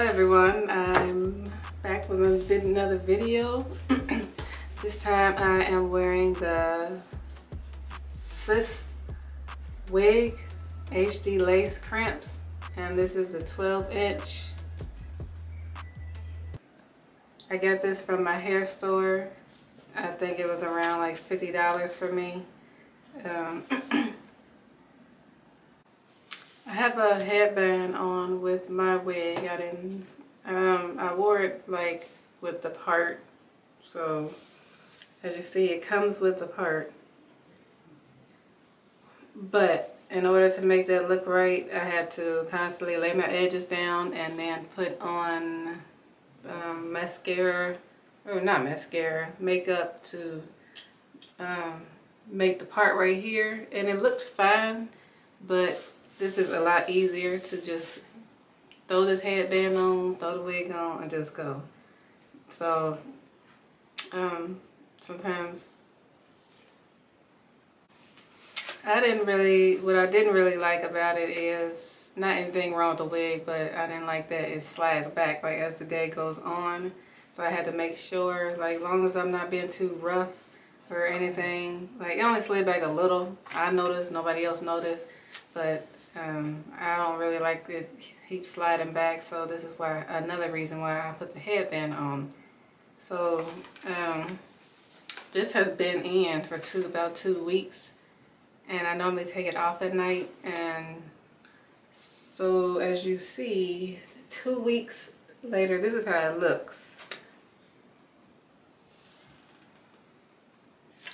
everyone, I'm back with another video. This time I am wearing the Sis wig HD lace crimps, and this is the 12-inch. I got this from my hair store. I think it was around like $50 for me. I have a headband on with my wig. I wore it like with the part, so as you see it comes with the part. But in order to make that look right, I had to constantly lay my edges down and then put on mascara, or not mascara, makeup to make the part right here, and it looked fine, but this is a lot easier to just throw this headband on, throw the wig on, and just go. So sometimes what I didn't really like about it is not anything wrong with the wig, but I didn't like that it slides back like as the day goes on. So I had to make sure, like, as long as I'm not being too rough or anything, like it only slid back a little. I noticed, nobody else noticed, but I don't really like it keep sliding back, so this is why, another reason why I put the headband on. So this has been in for about 2 weeks, and I normally take it off at night. And so as you see, 2 weeks later, this is how it looks.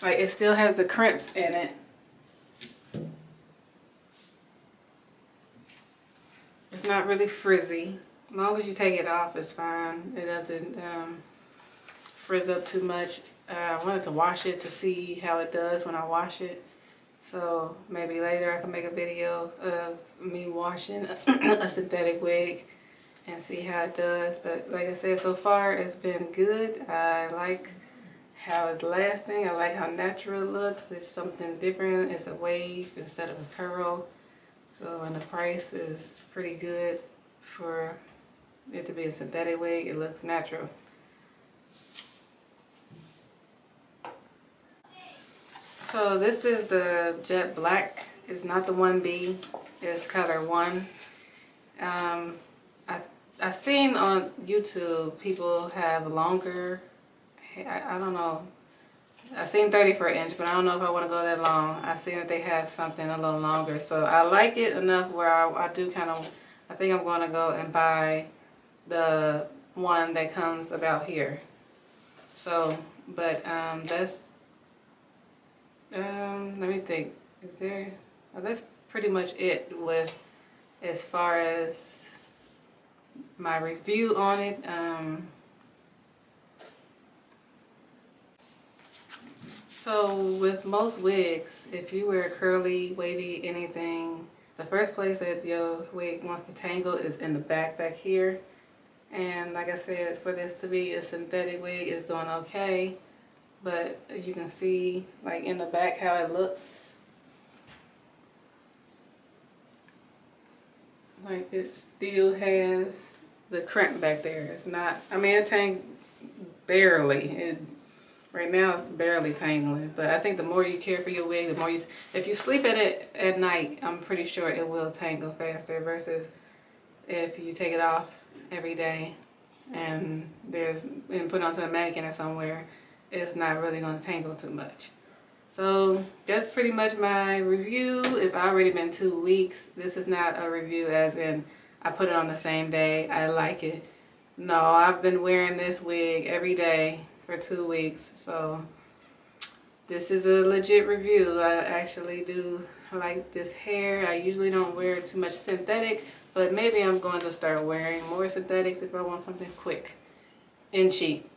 Like, it still has the crimps in it. It's not really frizzy. As long as you take it off, it's fine. It doesn't frizz up too much. I wanted to wash it to see how it does when I wash it. So maybe later I can make a video of me washing a synthetic wig and see how it does. But like I said, so far it's been good. I like how it's lasting. I like how natural it looks. It's something different. It's a wave instead of a curl. So, and the price is pretty good for it to be a synthetic wig. It looks natural. So this is the jet black. It's not the 1B. It's color 1. I've seen on YouTube people have longer. I don't know. I've seen 34 inch, but I don't know if I want to go that long. I've seen that they have something a little longer. So I like it enough where I do kind of, I think I'm going to go and buy the one that comes about here. So, but that's, let me think. Is there, oh, that's pretty much it with as far as my review on it. So with most wigs, if you wear curly, wavy, anything, the first place that your wig wants to tangle is in the back here. And like I said, for this to be a synthetic wig, it's doing okay. But you can see like in the back how it looks. Like it still has the crimp back there. It's not, I mean, it tangles barely. Right now it's barely tangling, but I think the more you care for your wig, the more you, if you sleep in it at night, I'm pretty sure it will tangle faster versus if you take it off every day and put it onto a mannequin or somewhere, it's not really going to tangle too much. So that's pretty much my review. It's already been 2 weeks. This is not a review as in I put it on the same day, I like it. No, I've been wearing this wig every day for 2 weeks, so this is a legit review. I actually do like this hair. I usually don't wear too much synthetic, but maybe I'm going to start wearing more synthetics if I want something quick and cheap.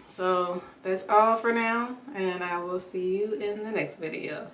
So that's all for now, and I will see you in the next video.